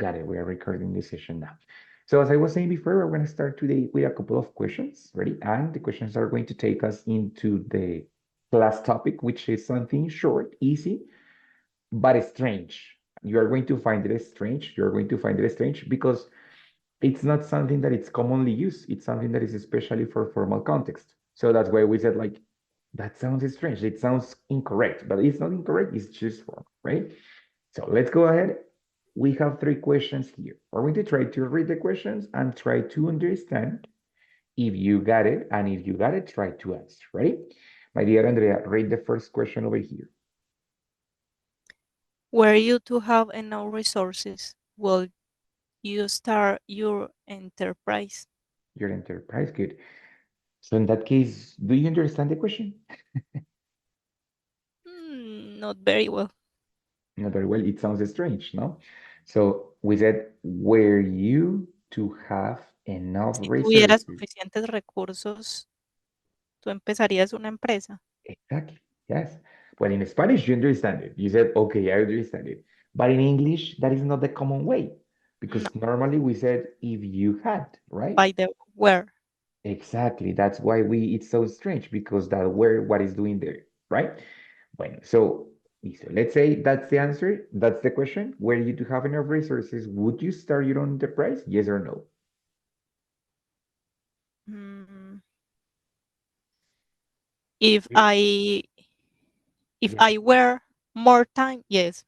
Got it. We are recording this session now. So as I was saying before, we're going to start today with a couple of questions. Ready? And the questions are going to take us into the class topic, which is something short, easy, but strange. You are going to find it strange. You're going to find it strange because it's not something that it's commonly used. It's something that is especially for formal context. So that's why we said like, that sounds strange. It sounds incorrect, but it's not incorrect. It's just wrong, right? So let's go ahead. We have three questions here. We're going to try to read the questions and try to understand if you got it. And if you got it, try to answer, right? My dear Andrea, read the first question over here. Were you to have enough resources, will you start your enterprise? Your enterprise, good. So in that case, do you understand the question? Not very well. Not very well. It sounds strange, no? So we said, were you to have enough Si tuvieras resources? suficientes recursos, tú empezarías una empresa. Exactly. Yes. Well, in Spanish, you understand it. You said, okay, I understand it. But in English, that is not the common way No, because normally we said if you had, right? by the where. Exactly. That's why it's so strange because that where what is doing there, right? Bueno, so let's say that's the answer. That's the question. Were you to have enough resources, would you start your own enterprise? Yes or no? Mm, if Yeah. I if Yeah. I were more time, yes.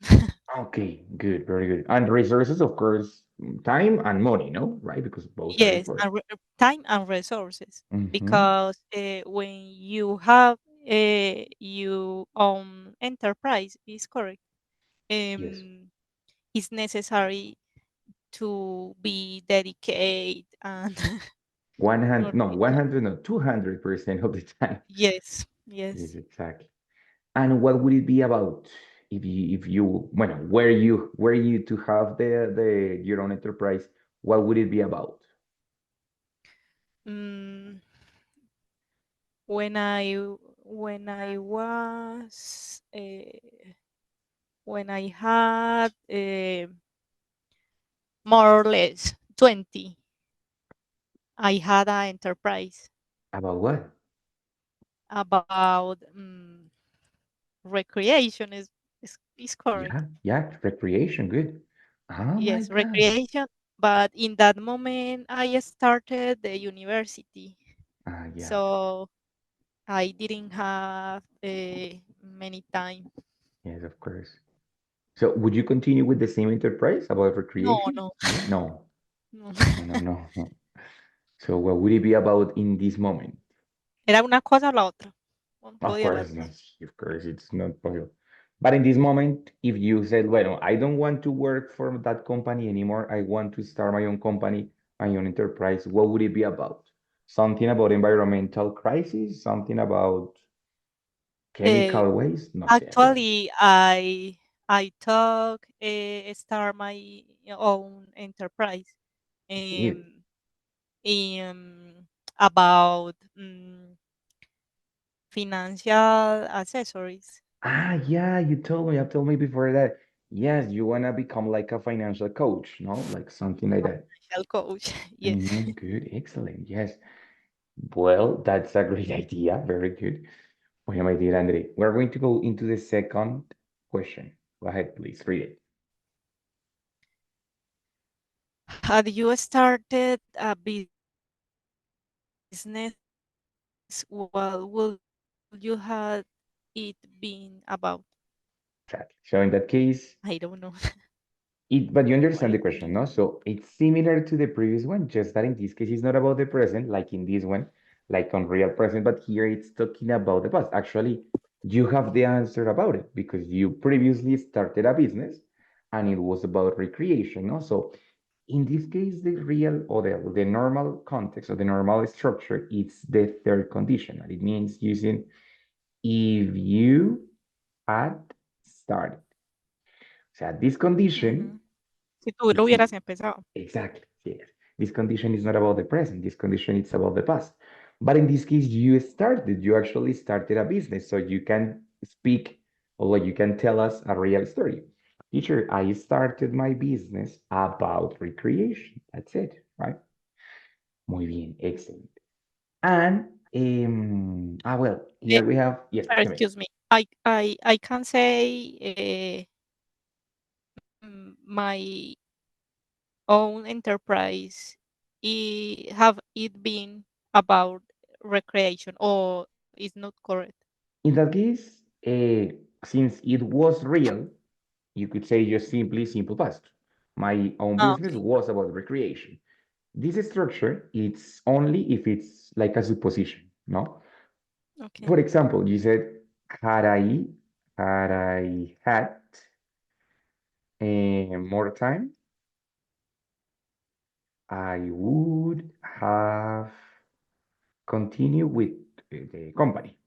Okay, good, very good. And resources, of course, time and money, no? Right? Because both are Yes, important. and time and resources, Hmm. because when you have your own enterprise, is correct. Yes. Um, it's necessary to be dedicated and 100, not no, really. 100, no, 200% of the time. Yes, Yes, yes. exactly. And what would it be about if you, bueno, were you to have the your own enterprise, what would it be about? Mm, when I when I was when I had more or less 20, I had an enterprise About what? about recreation. Is correct. Yeah, yeah, recreation, good. Oh my Yes, God. recreation. But in that moment, I started the university, Yeah, so I didn't have many time. yes, of course. So would you continue with the same enterprise about No, recreation? no, No, no, no. no, no, no, no. So what would it be about in this moment? Era una cosa o la otra. No Of podía las course, no, dos. of course, it's not possible. But in this moment, if you said, well, I don't want to work for that company anymore, I want to start my own company, my own enterprise, what would it be about? Something about environmental crisis, something about Uh, chemical waste? No sé, what? Actually, I talk start my own enterprise. Good. Um, about financial accessories. Yeah, you told me before that. Yes, you wanna become like a financial coach, no? Like something like that. Financial coach. Yes. Good, excellent. Yes. Well, that's a great idea. Very good. Well, my dear Andre, we're going to go into the second question. Go ahead, please read it. Had you started a business, what would you had it been about? Exactly. So in that case, I don't know. but you What understand the it question, no? means. So it's similar to the previous one, just that in this case, it's not about the present, like in this one, like on real present, but here it's talking about the past. Actually, you have the answer about it because you previously started a business and it was about recreation, no? So in this case, the real or the normal context or the normal structure, it's the third conditional. It means using if you had started. So this condition, Ujú. Si tú lo it's hubieras empezado. exactly, yes. This condition is not about the present. This condition is about the past. But in this case, you actually started a business. So you can speak or you can tell us a real story. Teacher, I started my business about recreation. That's it, right? Muy bien, excellent. And, well, Eh, here we have, yes, tell me. Excuse me. I can say my own enterprise have it been about recreation or is not correct? In that case, since it was real, you could say just simply simple past. My own Ah, business okay. was about recreation. This structure, it's only if it's like a supposition, no? Okay. For example, you said, had I had more time, I would have continued with the company.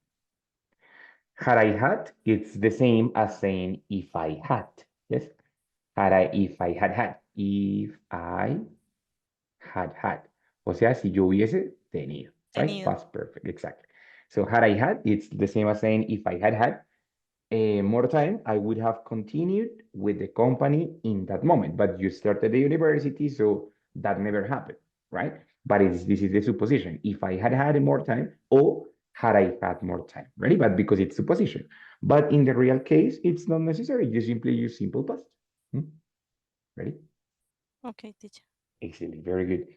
Had I had, it's the same as saying if I had. Yes. If I had had. If I had had. O sea, si yo hubiese tenido, right? Tenido. Past perfect, exactly. So had I had, it's the same as saying if I had had more time, I would have continued with the company in that moment. But you started the university, so that never happened, right? But this is the supposition. If I had had more time, or had I had more time, ready? But because it's supposition. But in the real case, it's not necessary. You simply use simple past. Hmm? Ready? Okay, teacher. Excellent, very good.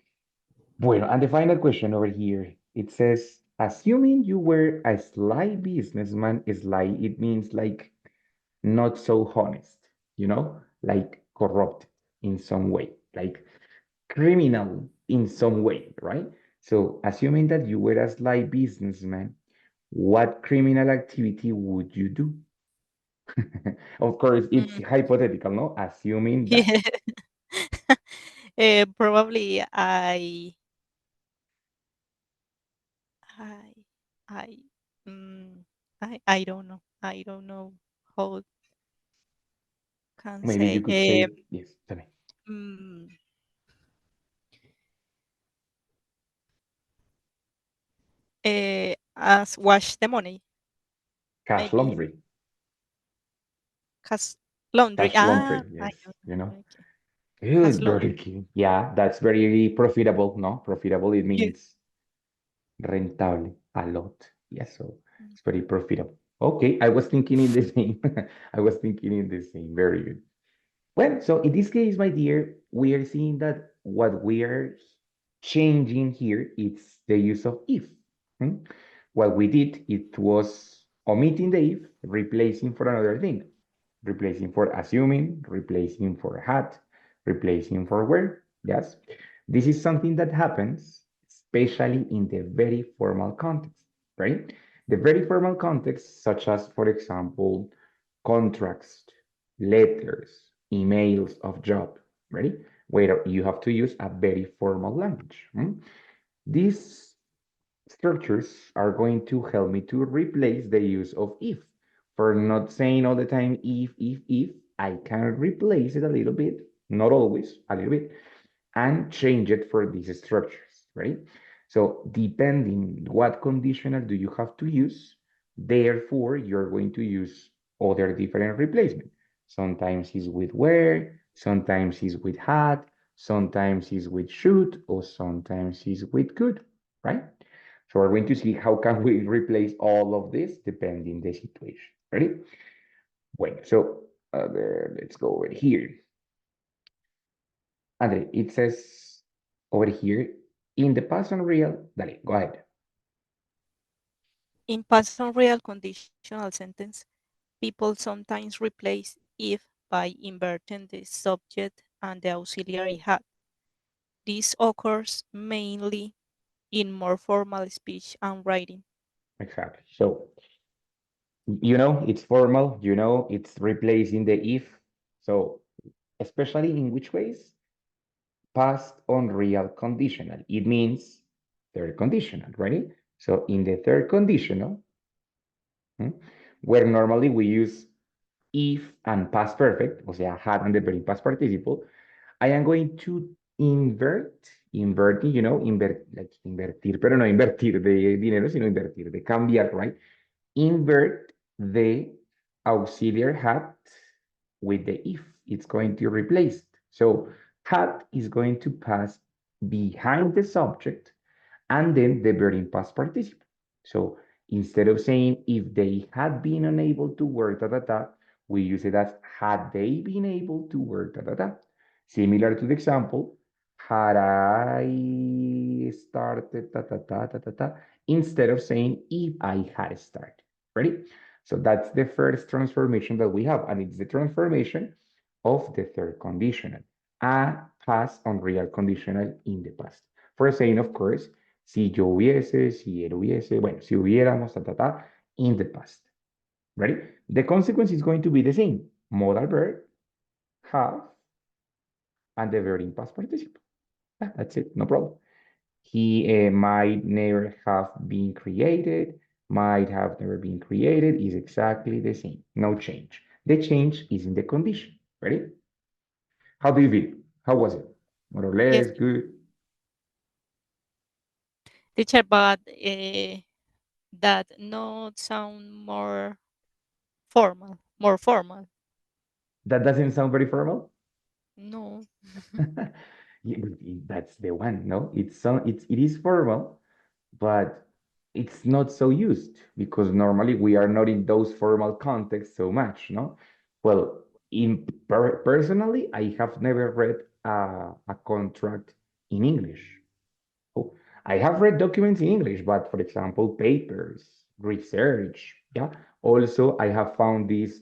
Bueno, and the final question over here, it says, assuming you were a sly businessman, sly, it means like not so honest, like corrupt in some way, like criminal in some way, right? So, assuming that you were a sly businessman, what criminal activity would you do? Of course, it's Mm. hypothetical, no? Assuming that. Yeah. Probably I I mm, I don't know. I don't know how can Maybe you say. could say, yes, tell me, Mm, as wash the money, cash maybe laundry. cause laundry. Cash Ah, laundry, I yes, know. Okay, cause Good, very laundry. good. Yeah, that's very profitable, no? Profitable, it Yeah. means rentable a lot. Yes, so Mm. it's very profitable. Okay, I was thinking in the same. I was thinking in the same. Very good. Well, so in this case, my dear, we are seeing that what we are changing here is the use of if. Hmm? What we did, it was omitting the if, replacing for another thing, replacing for assuming, replacing for had, replacing for were. Yes, this is something that happens, especially in the very formal context, right? The very formal context, such as, for example, contracts, letters, emails of job, ready? Where you have to use a very formal language. These structures are going to help me to replace the use of if. For not saying all the time if, I can replace it a little bit, not always, a little bit, and change it for these structures, right? So depending what conditional do you have to use, therefore you're going to use other different replacement. Sometimes it's with were, sometimes it's with had, sometimes it's with should, or sometimes it's with could, right? So we're going to see how can we replace all of this depending the situation. Ready? Bueno, so let's go over here. Andre, it says over here, in the past and real, dale, go ahead. In past and real conditional sentence, people sometimes replace if by inverting the subject and the auxiliary had. This occurs mainly in more formal speech and writing. Exactly. So, it's formal, it's replacing the if. So, especially in which ways? Past on real conditional. It means third conditional, right? So, in the third conditional, hmm, where normally we use if and past perfect, o sea, had and the very past participle, I am going to inverting, like invertir, pero no invertir de dinero, sino invertir, de cambiar, right? Invert the auxiliary had with the if. it's going to replace it. So had is going to pass behind the subject and then the verb in past participle. So instead of saying if they had been unable to work, we use it as had they been able to work, Similar to the example, had I started, instead of saying if I had started. Ready? So that's the first transformation that we have, and it's the transformation of the third conditional. A past on real conditional in the past. For saying, of course, si yo hubiese, si él hubiese, bueno, si hubiéramos, in the past. Ready? The consequence is going to be the same. Modal verb, have, and the verb in past participle. That's it, no problem. He might never have been created, might have never been created is exactly the same, no change. The change is in the condition. Ready? How do you feel? How was it? More or Yes, less, good? teacher, but that not sound more formal. That doesn't sound very formal? No. Yeah, that's the one, no? It is formal, but it's not so used because normally we are not in those formal contexts so much, no? Well, personally, I have never read a contract in English. Oh, I have read documents in English, but for example, papers, research, yeah. Also, I have found this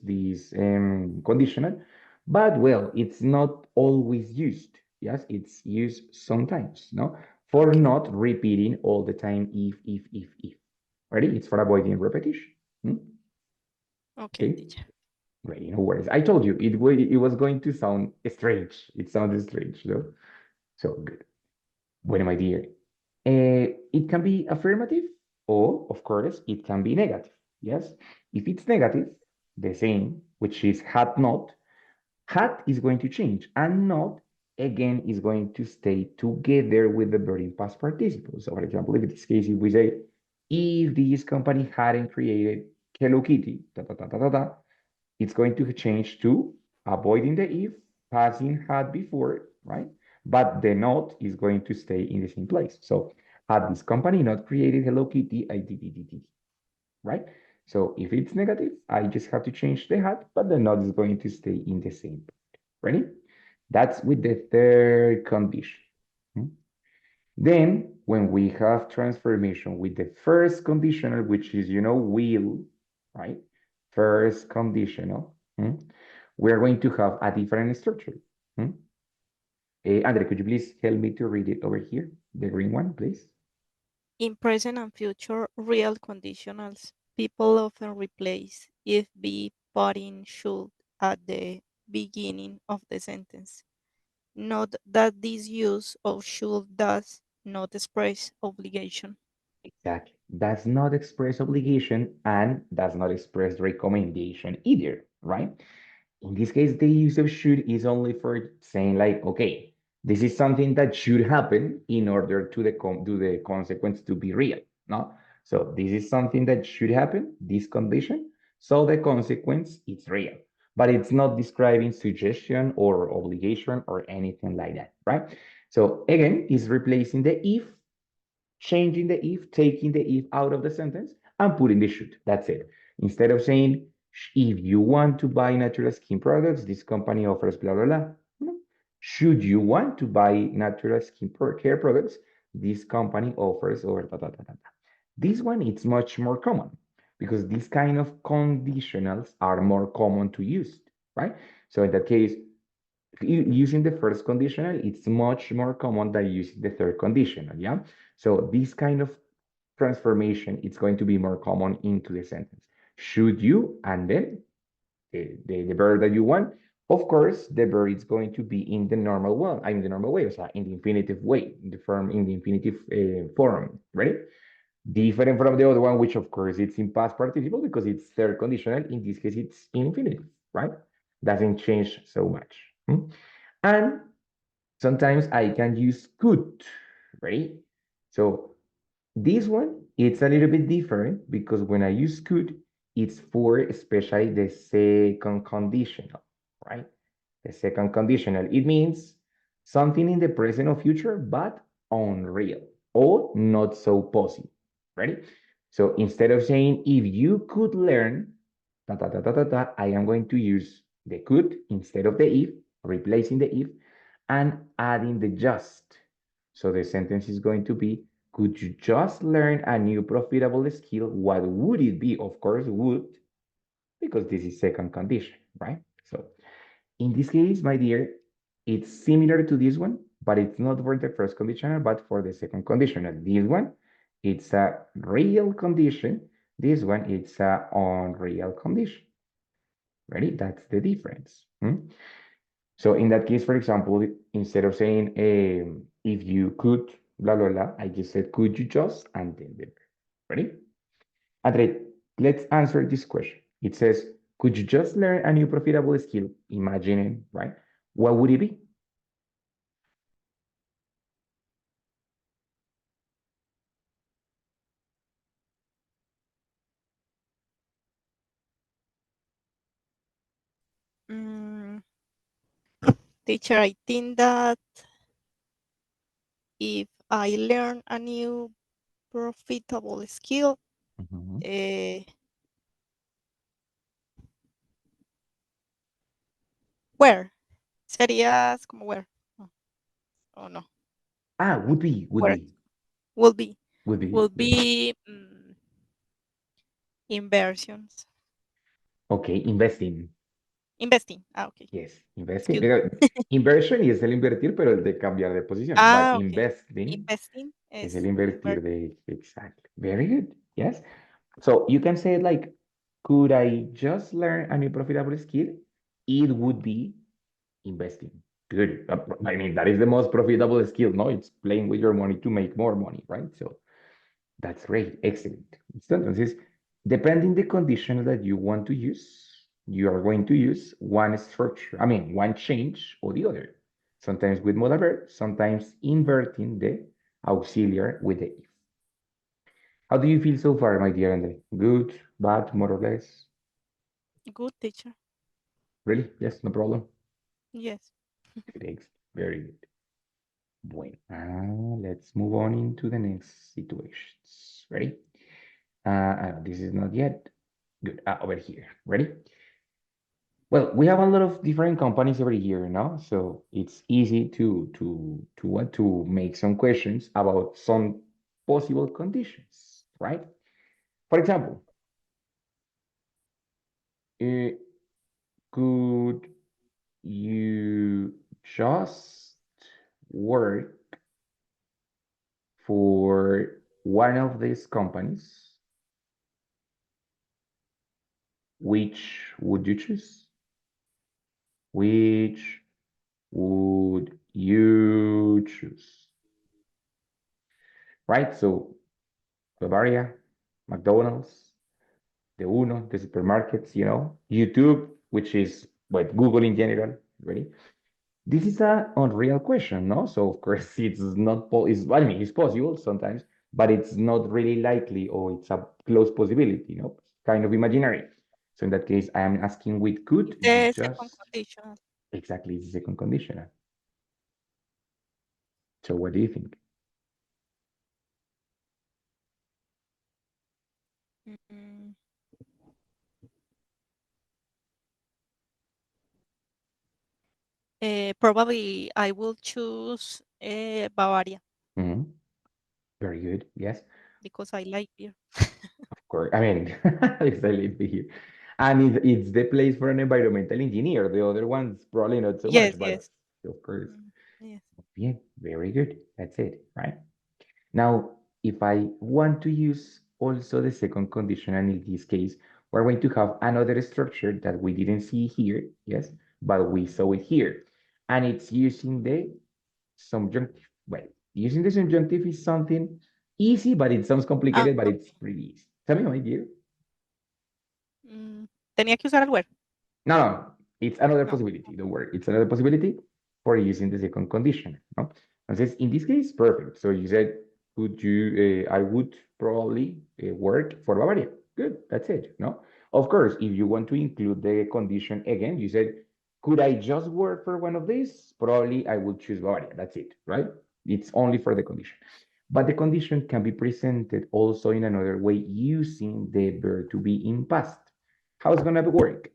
conditional, but well, it's not always used. Yes, it's used sometimes, no, for Okay. not repeating all the time if. Ready? It's for avoiding repetition. Hmm? Okay, Okay, teacher. great. No worries. I told you it was going to sound strange. It sounded strange, no? So good. Bueno, my dear, it can be affirmative or, of course, it can be negative. Yes, if it's negative, the same, which is had is going to change, and not again is going to stay together with the verb in past participle. So, for example, if in this case, if we say, if this company hadn't created Hello Kitty, it's going to change to avoiding the if, passing had before, right? But the not is going to stay in the same place. So had this company not created Hello Kitty, I did, right? So if it's negative, I just have to change the had, but the not is going to stay in the same. Ready? That's with the third condition. Hmm? Then when we have transformation with the first conditional, which is, will, right? First conditional, we're going to have a different structure. Andre, could you please help me to read it over here? The green one, please. In present and future real conditionals, people often replace if be putting should at the beginning of the sentence. Note that this use of should does not express obligation. Exactly. Does not express obligation and does not express recommendation either, right? In this case, the use of should is only for saying like, okay, this is something that should happen in order to do the consequence to be real, no? So this is something that should happen, this condition, so the consequence is real. But it's not describing suggestion or obligation or anything like that, right? So again, it's replacing the if, changing the if, taking the if out of the sentence, and putting the should. That's it. Instead of saying, if you want to buy natural skin products, this company offers blah, blah, blah. No. Should you want to buy natural skin care products, this company offers or da, da, da, da, da. This one, it's much more common because these kind of conditionals are more common to use, right? So in that case, using the first conditional, it's much more common than using the third conditional, yeah? So this kind of transformation, it's going to be more common into the sentence. Should you, and then the verb that you want, of course, the verb is going to be in the normal one, in the normal way, so in the infinitive way, in the infinitive form, right? Different from the other one, which of course it's in past participle because it's third conditional. In this case, it's infinitive, right? Doesn't change so much. And sometimes I can use could, right? So this one, it's a little bit different because when I use could, it's for especially the second conditional, right? The second conditional, it means something in the present or future, but unreal or not so possible. Ready? So instead of saying, if you could learn, ta, ta, ta, ta, ta, ta, I am going to use the could instead of the if, replacing the if, and adding the just. So the sentence is going to be, could you just learn a new profitable skill? What would it be? Of course, would, because this is second condition, right? So in this case, my dear, it's similar to this one, but it's not for the first conditional, but for the second conditional. This one, it's a real condition. This one, it's a unreal condition. Ready? That's the difference. So in that case, for example, instead of saying if you could, blah, blah, blah, I just said, could you just, and then the verb. Ready? Andre, let's answer this question. It says, could you just learn a new profitable skill? Imagining, right? What would it be? Mm, teacher, I think that if I learn a new profitable skill, where? Serías como where? Oh, oh no. Ah, would be, Where will be? would be. Will Yes. be inversions. Okay, investing. Investing. Ah, okay. Yes, investing. Excuse me. Inversion es el invertir, pero el de cambiar de posición. But Ah, okay. investing Investing es el es invertir invertir. de. Exactly. Very good. Yes. So you can say it like, could I just learn a new profitable skill? It would be investing. Good. I mean, that is the most profitable skill, no? It's playing with your money to make more money, right? So that's great. Excellent. Entonces, depending the condition that you want to use, you are going to use one structure, I mean, one change or the other. Sometimes with modal verb, sometimes inverting the auxiliary with the if. How do you feel so far, my dear Andre? Good, bad, more or less? Good teacher. Really? Yes, no problem. Yes. Thanks. Very good. Bueno, let's move on into the next situations. Ready? This is not yet. Good. Over here. Ready? Well, we have a lot of different companies over here, no? So it's easy to want to make some questions about some possible conditions, right? For example, uh, could you just work for one of these companies? Which would you choose? Which would you choose? Right? So Bavaria, McDonald's, the Uno, the supermarkets, YouTube, which is what Google in general, ready? This is a unreal question, no? So of course it's not, I mean, it's possible sometimes, but it's not really likely, or it's a close possibility, kind of imaginary. So in that case, I am asking with could It's you the second just, conditional. exactly, the second conditional. So what do you think? Mm, probably I will choose Bavaria Mhm. Very good. Yes, because I like beer. of course. I mean, it's a little bit here. And it's the place for an environmental engineer. The other ones probably not so Yes, much, but yes. of course. Yes. Yeah, very good. That's it, right? Now, if I want to use also the second conditional in this case, we're going to have another structure that we didn't see here, yes, but we saw it here. And it's using the subjunctive. Well, using the subjunctive is something easy, but it sounds Ah, complicated, but it's okay. pretty easy. Tell me, my dear. Tenía que usar el where. No, no, it's another No. possibility. Don't worry. It's another possibility for using the second condition. No? Entonces, in this case, perfect. So you said, could you, I would probably work for Bavaria. Good, that's it. No? Of course, if you want to include the condition again, you said, Could I just work for one of these? Probably I would choose Bavaria. That's it, right? It's only for the condition. But the condition can be presented also in another way using the verb to be in past. How it's gonna work?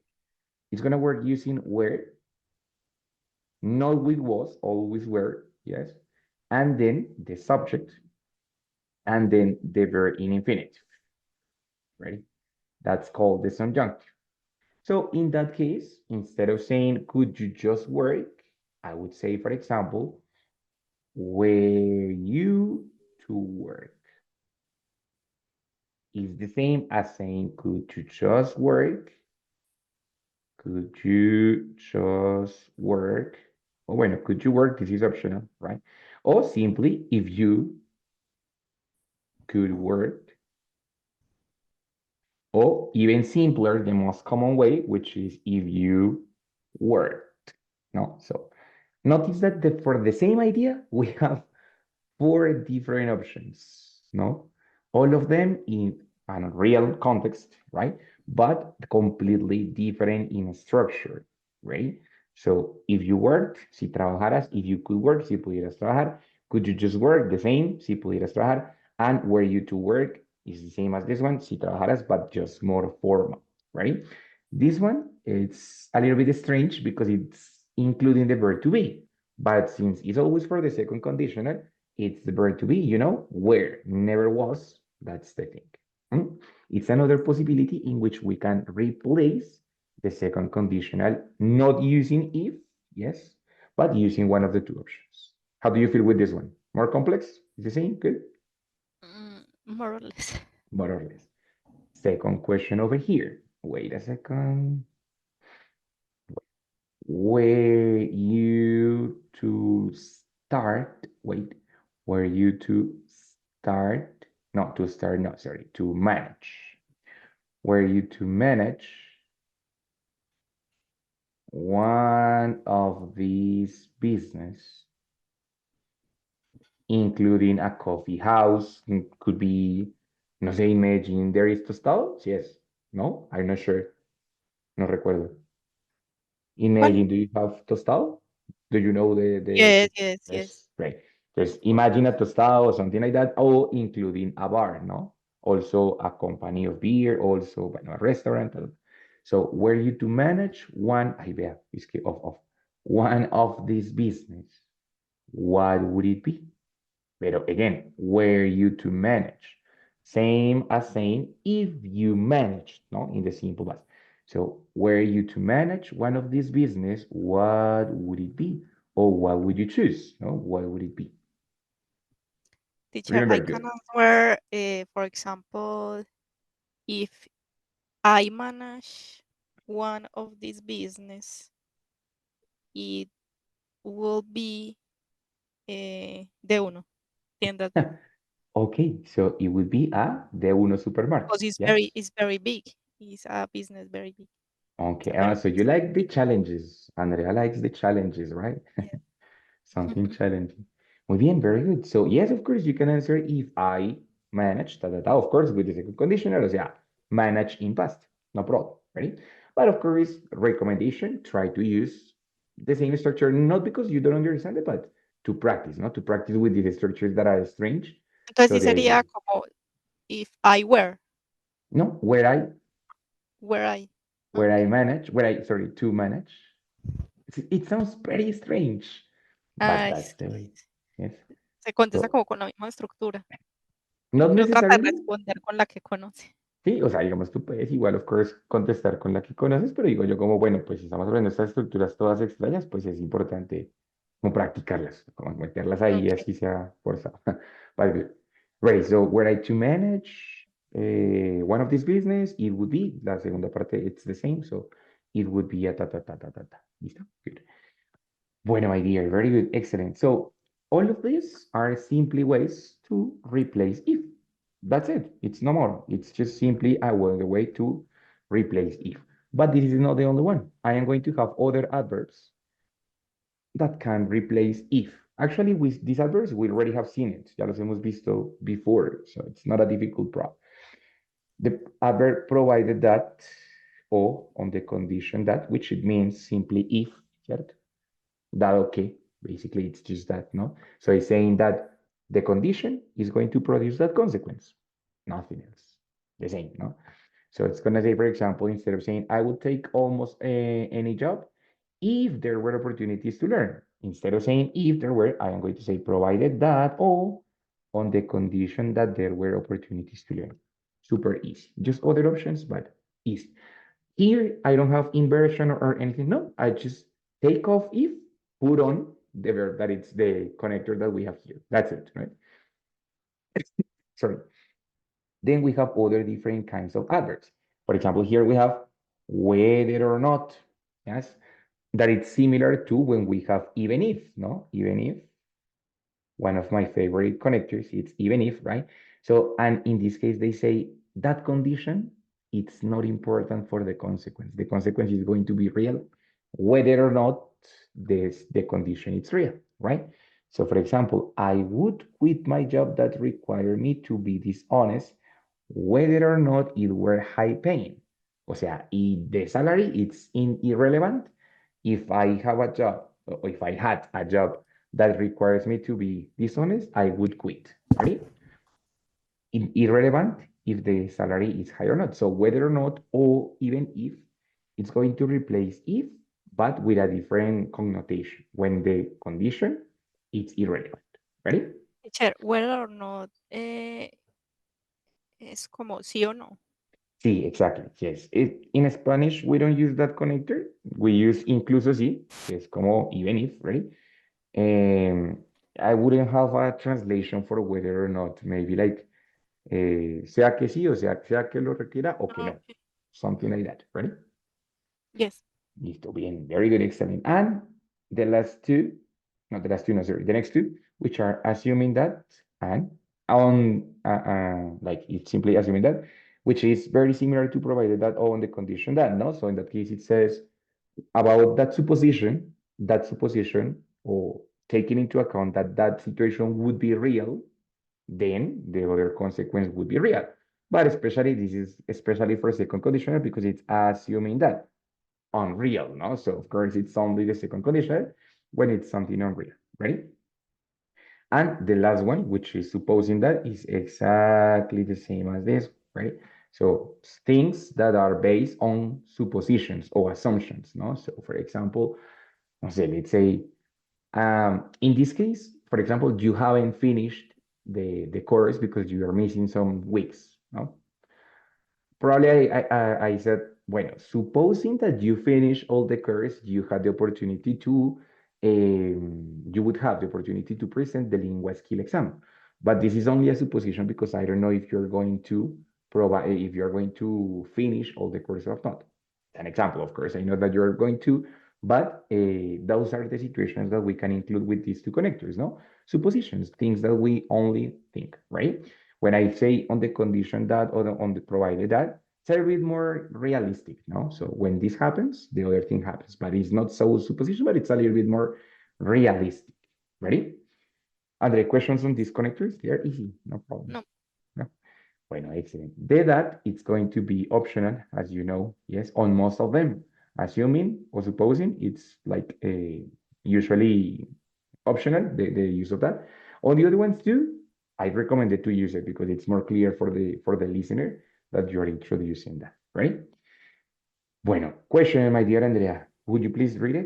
It's gonna work using where, not with was, always were, yes, and then the subject, and then the verb in infinitive, right? That's called the subjunctive. So in that case, instead of saying, could you just work? I would say, for example, were you to work? Is the same as saying, could you just work? Could you just work? Oh, bueno, could you work? This is optional, right? Or simply, if you could work. Or even simpler, the most common way, which is if you worked. No, so notice that for the same idea, we have 4 different options. No, all of them in a real context, right? But completely different in structure, right? So if you worked, si trabajaras, if you could work, si pudieras trabajar, could you just work, the same, si pudieras trabajar, and were you to work is the same as this one, si trabajaras, but just more formal, right? This one, it's a little bit strange because it's including the verb to be, but since it's always for the second conditional, it's the verb to be, where, never was, that's the thing. It's another possibility in which we can replace the second conditional, not using if, yes, but using one of the two options. How do you feel with this one? More complex? Is the same? Good? More or less. More or less. Second question over here. Wait a second. Were you to start, wait, were you to start, not to start, no, sorry, to manage. Were you to manage one of these business, including a coffee house, could be, no sé, imagine there is tostados? Yes, no, I'm not sure, no recuerdo. ¿Cuál? Imagine, do you have tostado? Do you know the Yes, yes, yes. yes, right. Just imagine a tostado or something like that, or including a bar, no? Also a company of beer, also bueno, a restaurant. So were you to manage one, ay vea, es que of one of these business, what would it be? Pero again, were you to manage? Same as saying if you managed, no, in the simple past. So were you to manage one of these business, what would it be? Or what would you choose? No, what would it be? Teacher, Remember, I can good. answer, for example, if I manage one of these business, it will be de uno, tiendas de uno, Okay, so it would be a De Uno supermarket. because Yes. it's very big. It's a business very big. It's Okay, a very so big. you like the challenges. Andrea likes the challenges, right? Yeah. Something challenging. Muy bien, very good. So yes, of course, you can answer if I manage, of course, with the second conditional, o sea, manage in past, no problem, ready? But of course, recommendation, try to use the same structure, not because you don't understand it, but to practice, not to practice with the structures that are strange. Entonces So sí the idea, sería como if I were, no, were I. where I Okay. manage, sorry, to manage. It sounds pretty strange, but Ay, that's sí. the way, yes. Se contesta So, como con la misma estructura. not Y uno trata de necessarily. responder con la que conoce. Sí, o sea, digamos, tú puedes igual, of course, contestar con la que conoces, pero digo yo como, bueno, pues si estamos hablando de estas estructuras todas extrañas, pues es importante como practicarlas, como meterlas ahí, Okay. así sea forzado. But good. Right, so were I to manage one of these business, it would be, la segunda parte, it's the same, so it would be a ta ta ta ta ta ta. ¿Listo? Good. Bueno, my dear, very good, excellent. So all of these are simply ways to replace if. That's it. It's no more. It's just simply a way to replace if. But this is not the only one. I am going to have other adverbs that can replace if. Actually, with these adverbs, we already have seen it. Ya los hemos visto before, so it's not a difficult problem. The adverb provided that, or on the condition that, which it means simply if ¿cierto? That okay. Basically, it's just that, no? So it's saying that the condition is going to produce that consequence, nothing else. The same, no? So it's going to say, for example, instead of saying, I would take almost any job if there were opportunities to learn. Instead of saying if there were, I am going to say provided that or on the condition that there were opportunities to learn. Super easy. Just other options, but easy. Here, I don't have inversion or anything. No, I just take off if, put on the verb that it's the connector that we have here. That's it, right? Sorry. Then we have other different kinds of adverbs. For example, here we have whether or not, yes, that it's similar to when we have even if, no? Even if, one of my favorite connectors, it's even if, right? So, and in this case, they say that condition, it's not important for the consequence. The consequence is going to be real, whether or not the condition is real, right? So, for example, I would quit my job that require me to be dishonest, whether or not it were high paying. O sea, the salary, it's irrelevant if I have a job, or if I had a job that requires me to be dishonest, I would quit, right? Irrelevant if the salary is high or not. So whether or not, or even if, it's going to replace if, but with a different connotation. When the condition, it's irrelevant, ready? Teacher, whether or not es como sí o no. Sí, exactly. Yes. In Spanish, we don't use that connector. We use incluso sí, que es como even if, right? I wouldn't have a translation for whether or not. Maybe like sea que sí o sea que lo requiera o que no. Okay. Something like that, right? Yes. Listo, bien. Very good, excellent. And the last two, not the last two, no, sorry, the next two, which are assuming that and on, like it's simply assuming that, which is very similar to provided that on the condition that, no? So in that case, it says about that supposition, or taking into account that that situation would be real, then the other consequence would be real. But especially, this is especially for second conditional because it's assuming that unreal, no? So of course it's only the second condition when it's something unreal, right? And the last one, which is supposing that, is exactly the same as this, right? So things that are based on suppositions or assumptions, no? So for example, let's say, in this case, for example, you haven't finished the course because you are missing some weeks, no? Probably I said, bueno, supposing that you finish all the course, you had the opportunity to, you would have the opportunity to present the lingua skill exam. But this is only a supposition because I don't know if you're going to provide, if you're going to finish all the course or not. An example, of course, I know that you're going to, but those are the situations that we can include with these two connectors, no? Suppositions, things that we only think, right? When I say on the condition that or on the provided that, it's a bit more realistic, no? So when this happens, the other thing happens, but it's not so supposition, but it's a little bit more realistic. Ready? Andre, questions on these connectors? They're easy, no problem. No. No. Bueno, excellent. The that, it's going to be optional, as you know, yes, on most of them. Assuming or supposing, it's like usually optional, the use of that. On the other ones too, I recommend it to use it because it's more clear for the listener that you're introducing that, right? Bueno, question, my dear Andrea. Would you please read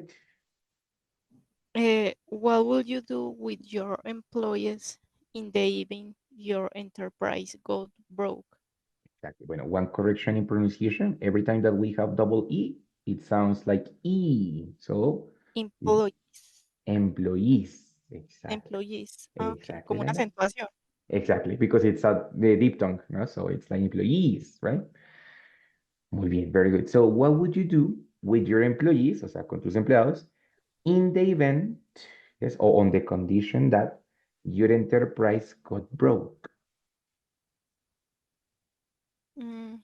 it? What will you do with your employees in the event your enterprise got broke? Exactly. Bueno, one correction in pronunciation. Every time that we have double E, it sounds like E. So, yeah, Employees. employees. Exactly. Employees. Okay. Exactly Como una like that. acentuación. Exactly, because it's the deep tongue, no? So it's like employees, right? Muy bien, very good. So what would you do with your employees, o sea, con tus empleados, in the event, yes, or on the condition that your enterprise got broke? Mm,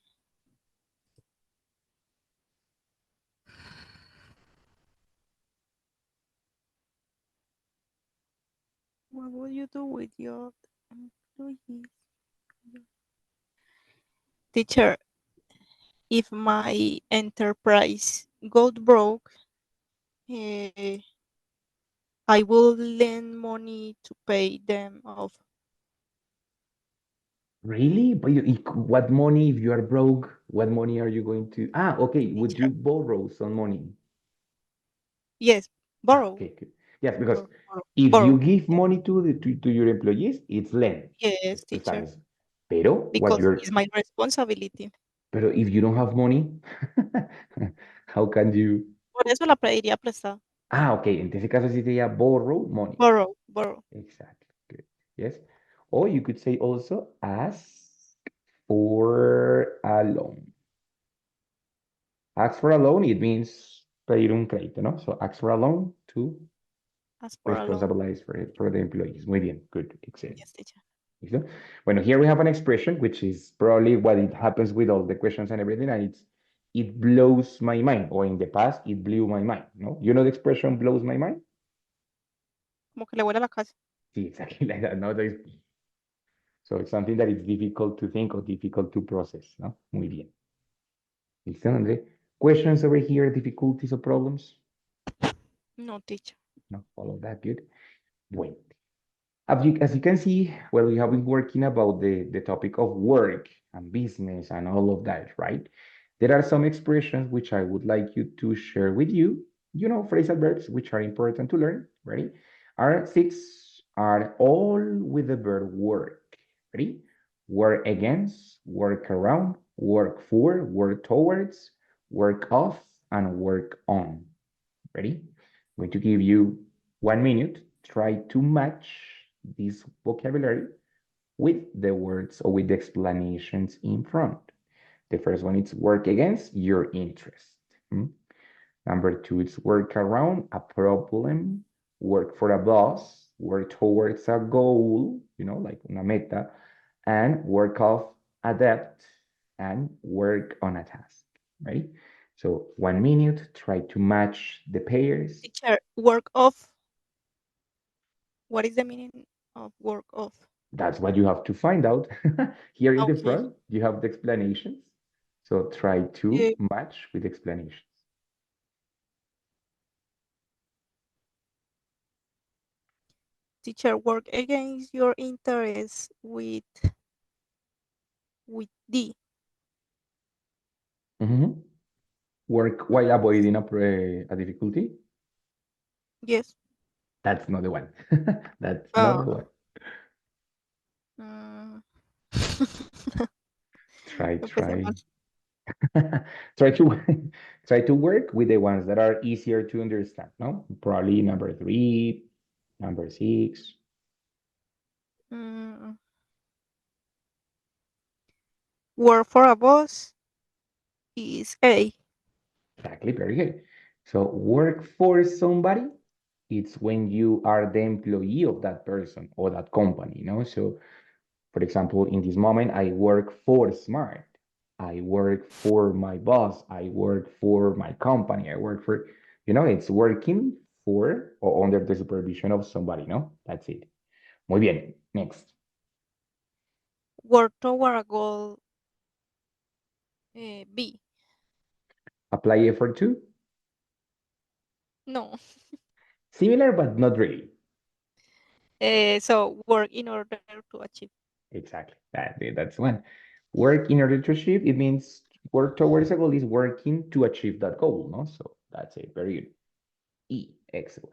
what will you do with your employees? Teacher, if my enterprise got broke, Eh, I will lend money to pay them off. Really? But what money, if you are broke, what money are you going to? Ah, okay. Would Teacher. you borrow some money? Yes, Ah, borrow. okay, good. Yes, because Borrow. if you Borrow. give Yes, money to your employees, it's lend. yes, Esto teacher. sabes. Pero what Because you're, it's my responsibility. pero if you don't have money, how can you? Por eso la pediría prestada. Ah, okay. En ese caso sí sería borrow money. Borrow, borrow. Exactly. Good. Yes. Or you could say also ask for a loan. Ask for a loan, it means pedir un crédito, ¿no? So ask for a loan to Ask for a loan. responsabilize for it, for the employees. Muy bien. Good. Excellent. Yes, teacher. ¿Listo? Bueno, here we have an expression, which is probably what it happens with all the questions and everything, and it blows my mind, or in the past, it blew my mind, no? You know the expression blows my mind? Como que le vuela la casa. Sí, exactly like that, no? So it's something that is difficult to think or difficult to process, no? Muy bien. ¿Listo, André? Questions over here, difficulties or problems? No, teacher. No, all of that good. Bueno, as you can see, well, we have been working about the topic of work and business and all of that, right? There are some expressions which I would like you to share with you. You know, phrasal verbs which are important to learn, ready? Are six, are all with the verb work, ready? Work against, work around, work for, work towards, work off, and work on. Ready? I'm going to give you 1 minute. Try to match this vocabulary with the words or with the explanations in front. The first one is work against your interest. Number two, it's work around a problem, work for a boss, work towards a goal, like una meta, and work off a debt and work on a task, right? So 1 minute, try to match the pairs. Teacher, work off. What is the meaning of work off? That's what you have to find out. Here in the Okay. front, you have the explanations. So try to Eh, match with explanations. Teacher, work against your interest with D. Work while avoiding a difficulty. Yes. That's not the one. That's not Uh, the one. mm, Try, empecé try. mal. Try to try to work with the ones that are easier to understand, no? Probably number 3, number 6. Mm, work for a boss is A. Exactly, very good. So work for somebody, it's when you are the employee of that person or that company, So, for example, in this moment, I work for Smart. I work for my boss. I work for my company. I work for, it's working for or under the supervision of somebody, no? That's it. Muy bien. Next. Work toward a goal B. Apply effort to. No. Similar, but not really. So work in order to achieve. Exactly. That's one. Work in order to achieve, it means work towards a goal is working to achieve that goal, no? So that's it. Very good. E. Excellent.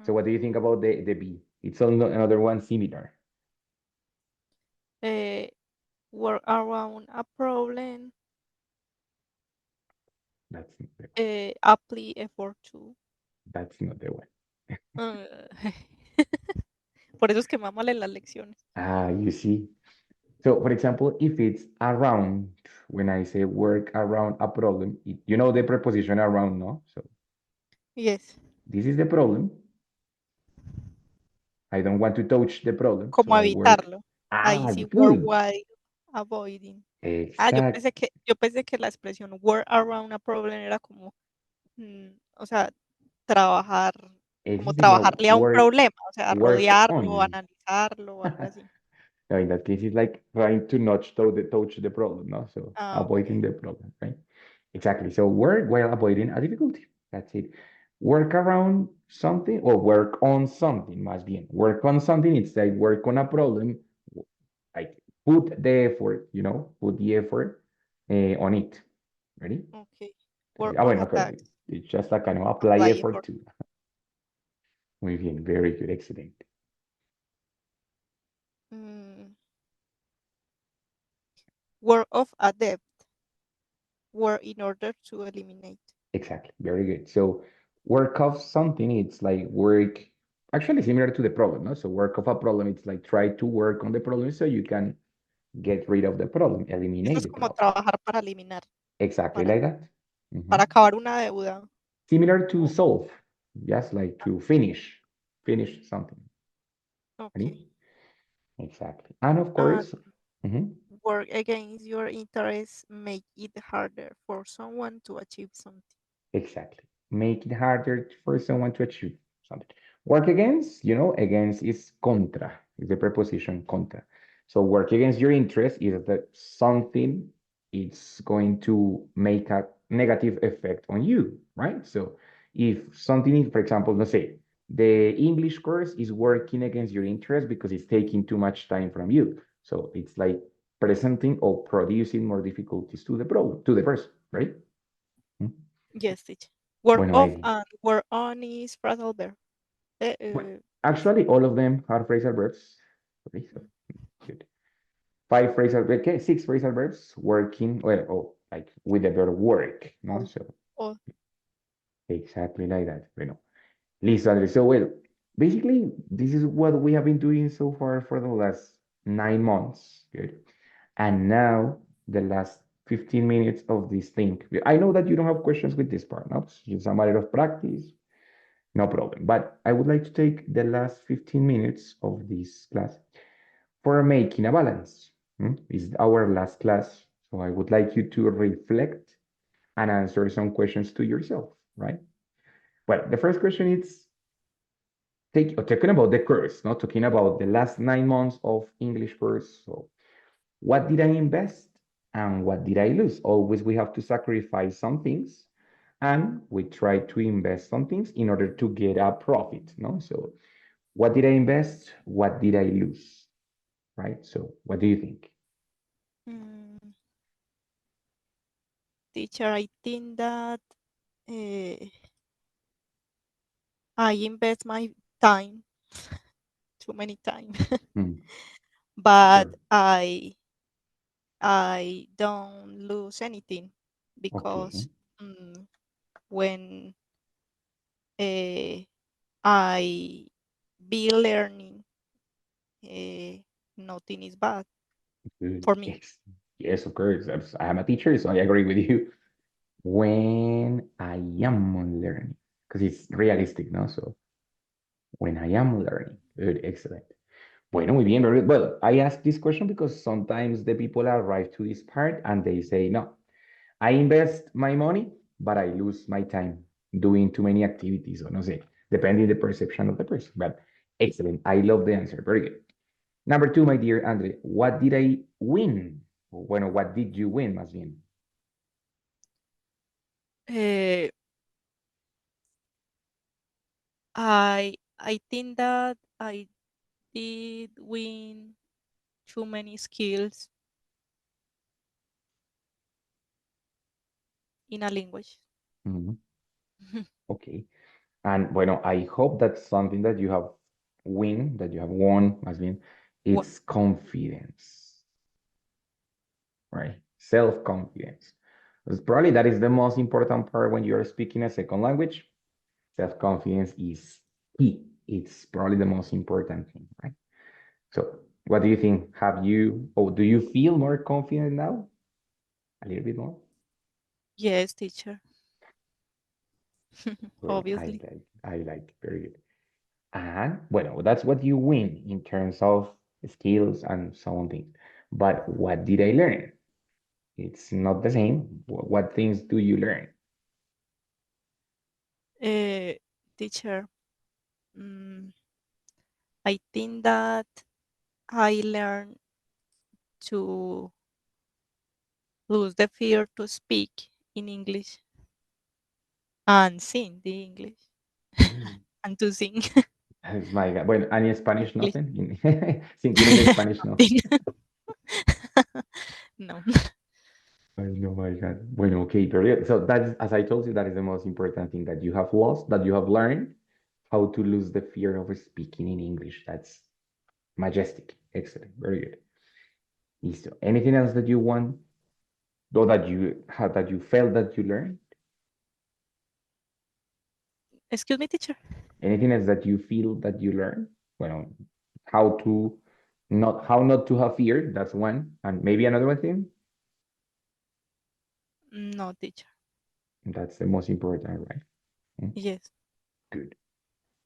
So what do you think about the B? It's another one similar. Uh, work around a problem. That's not Apply effort to. that's not the one. Uh, Por eso es que mámale las lecciones. Ah, you see. So, for example, if it's around, when I say work around a problem, you know the preposition around, no? So Yes. this is the problem. I don't want to touch the problem, so Como I work. evitarlo. Ahí Ah, sí, work good. while avoiding. Exact. Yo pensé que la expresión work around a problem era como, o sea, trabajar, Ese como sería trabajarle a un problema, o sea, work rodearlo, on. analizarlo, algo así. No, in that case, it's like trying to not touch the problem, no? So Ah, avoiding ok. the problem, right? Exactly. So work while avoiding a difficulty. That's it. Work around something or work on something, must be. Work on something, it's like work on a problem, like put the effort, put the effort on it. Ready? Okay. Work on Bueno, a okay. task. It's just like kind of apply Apply effort effort. to. Muy bien, very good, excellent. Work off a debt. Work in order to eliminate. Exactly, very good. So work of something, it's like work, actually similar to the problem, no? So work of a problem, it's like try to work on the problem so you can get rid of the problem, Esto eliminate es the como problem. trabajar para eliminar, Exactly para, like that. para Mhm. acabar una deuda. Similar to Oh, solve, just like to finish something. okay. Ready? Exactly. And of And course, mhm, work against your interests make it harder for someone to achieve something. exactly. Make it harder for someone to achieve something. Work against, against is contra, is the preposition contra. So work against your interest is that something it's going to make a negative effect on you, right? So if something is, for example, let's say the English course is working against your interest because it's taking too much time from you. So it's like presenting or producing more difficulties to the problem, to the person, right? Hmm? Yes, teacher. Work Bueno, off ahí. and work on is phrasal verb. Well, Yes. actually, all of them are phrasal verbs. Okay, so good. Five phrasal, okay, six phrasal verbs working, well, oh, like with the verb work, no? Oh, So oh, exactly like that. Bueno, listo, Andres. So, well, basically, this is what we have been doing so far for the last 9 months. Good. And now, the last 15 minutes of this thing. I know that you don't have questions with this part, no? It's just a matter of practice. No problem. But I would like to take the last 15 minutes of this class for making a balance. This is our last class. So I would like you to reflect and answer some questions to yourself, right? Well, the first question is talking about the course, not talking about the last 9 months of English course. So what did I invest and what did I lose? Always we have to sacrifice some things and we try to invest some things in order to get a profit, no? So what did I invest? What did I lose? Right? So what do you think? mm, teacher, I think that uh, I invest my time too many time, Hmm, but sure. I don't lose anything Okay. because when I be learning, uh, nothing is bad Good. for me. Yes. Yes, of course. I am a teacher, so I agree with you. When I am learning, because it's realistic, no? So when I am learning. Good, excellent. Bueno, muy bien. Very good. Well, I ask this question because sometimes the people arrive to this part and they say, no, I invest my money, but I lose my time doing too many activities, or no sé, depending the perception of the person. But excellent. I love the answer. Very good. Number two, my dear Andre, what did I win? Bueno, what did you win, más bien? Uh, I think that I did win too many skills in a language. Mhm. Okay. And bueno, I hope that's something that you have that you have won, más bien, What? it's confidence, right? Self-confidence. Because probably that is the most important part when you are speaking a second language. Self-confidence is key. It's probably the most important thing, right? So what do you think? Do you feel more confident now? A little bit more? Yes, teacher. Good. Obviously. I like, very good. And bueno, that's what you win in terms of skills and so on things. But what did I learn? It's not the same. What things do you learn? Uh, Teacher, mm, I think that I learned to lose the fear to speak in English and sing the English. and to sing. It's my God. Bueno, and in In Spanish, English. nothing. Singing in Spanish, no. Nothing. No. I know, my God. Bueno, okay, very good. So that is, as I told you, that is the most important thing that you have lost, that you have learned how to lose the fear of speaking in English. That's majestic. Excellent. Very good. Listo. Anything else that you want, or that you had, that you felt that you learned? Excuse me, teacher. Anything else that you feel that you learned? Well, how to how not to have fear. That's one, and maybe another one thing. No, teacher. That's the most important, right? Mm, Yes. good.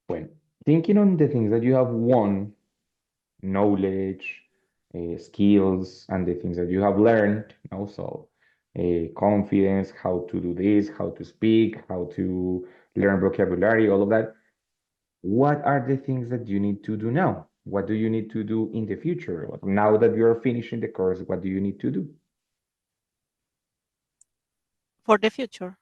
Well, thinking on the things that you have won, knowledge, skills, and the things that you have learned, also confidence, how to do this, how to speak, how to learn vocabulary, all of that. What are the things that you need to do now? What do you need to do in the future? Now that you're finishing the course, what do you need to do? For the future.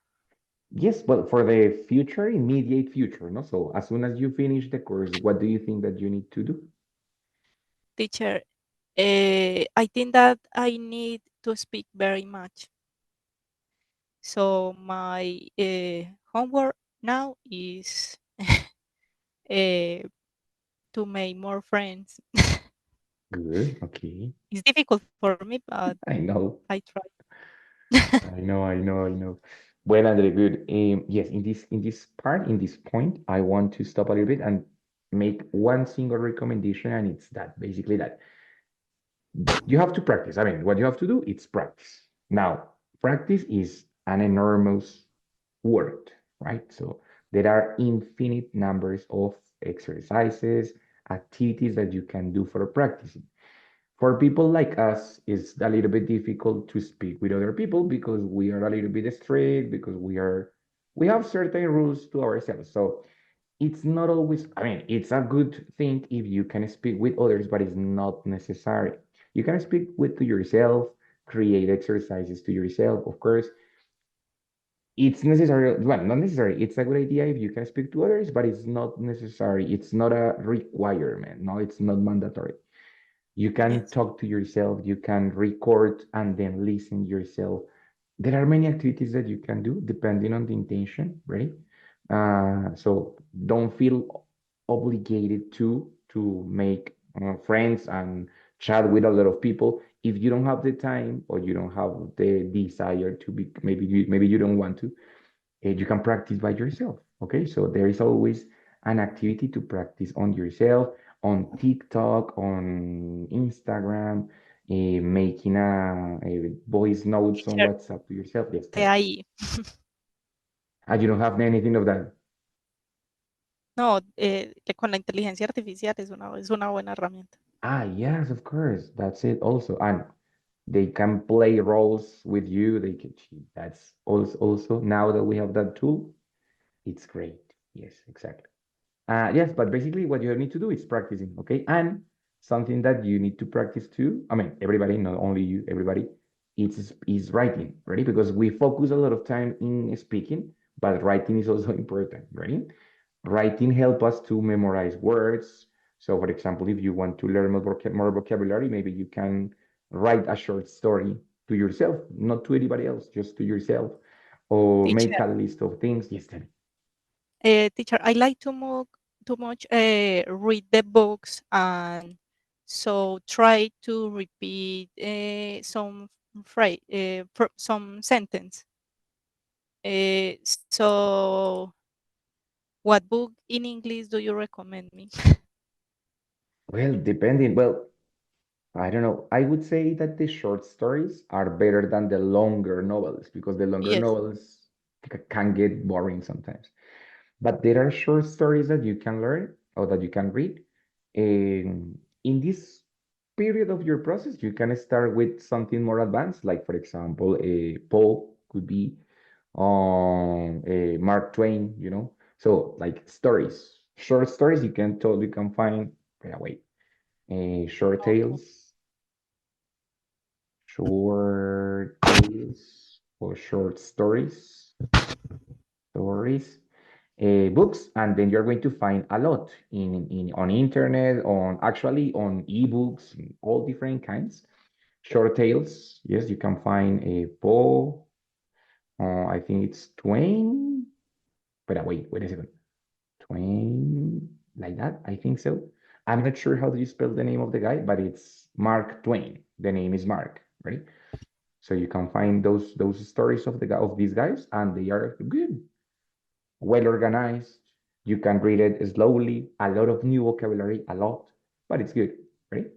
Yes, well, for the future, immediate future, no? So as soon as you finish the course, what do you think that you need to do? Teacher, I think that I need to speak very much. So my homework now is uh, to make more friends. Good, okay. It's difficult for me, but I know, I try. I know. Well, Andre, good. Yes, in this part, in this point, I want to stop a little bit and make one single recommendation, and it's that basically that you have to practice. I mean, what you have to do, it's practice. Now, practice is an enormous word, right? So there are infinite numbers of exercises, activities that you can do for practicing. For people like us, it's a little bit difficult to speak with other people because we are a little bit strict, because we have certain rules to ourselves. So it's not always, I mean, it's a good thing if you can speak with others, but it's not necessary. You can speak with to yourself, create exercises to yourself, of course. It's necessary, well, not necessary. It's a good idea if you can speak to others, but it's not necessary. It's not a requirement. No, it's not mandatory. You can Yes. talk to yourself, you can record and then listen yourself. There are many activities that you can do depending on the intention, right? So don't feel obligated to make friends and chat with a lot of people if you don't have the time or you don't have the desire to be, maybe you don't want to, you can practice by yourself. Okay, so there is always an activity to practice on yourself, on TikTok, on Instagram, making a voice notes on Teacher, WhatsApp to yourself. Yes, the AI. you don't have anything of that. No, con la inteligencia artificial es una buena herramienta. Yes, of course, that's it also. And they can play roles with you. They can, that's also now that we have that tool, it's great. Yes, exactly. Yes, but basically what you need to do is practicing, okay? And something that you need to practice too, I mean, everybody, not only you, everybody, is writing, right? Because we focus a lot of time in speaking, but writing is also important, right? Writing help us to memorize words. So for example, if you want to learn more vocabulary, maybe you can write a short story to yourself, not to anybody else, just to yourself, or make Teacher, a list of things. Yes, tell me. teacher, I like too much read the books, and so try to repeat some phrase, some sentence. So what book in English do you recommend me? Well, depending. Well, I don't know. I would say that the short stories are better than the longer novels because the longer Yes, novels can get boring sometimes. But there are short stories that you can learn or that you can read. In this period of your process, you can start with something more advanced, like for example, a Poe could be a Mark Twain, you know. So like stories, short stories you can find right away. Short okay. tales, short tales or short stories. books, and then you're going to find a lot in on internet, on actually on ebooks, all different kinds. Short tales, yes, you can find a Poe. I think it's Twain. But wait a second. Twain, like that. I think so. I'm not sure how do you spell the name of the guy, but it's Mark Twain. The name is Mark, right? So you can find those stories of the guy of these guys, and they are good, well organized. You can read it slowly, a lot of new vocabulary, a lot, but it's good, right?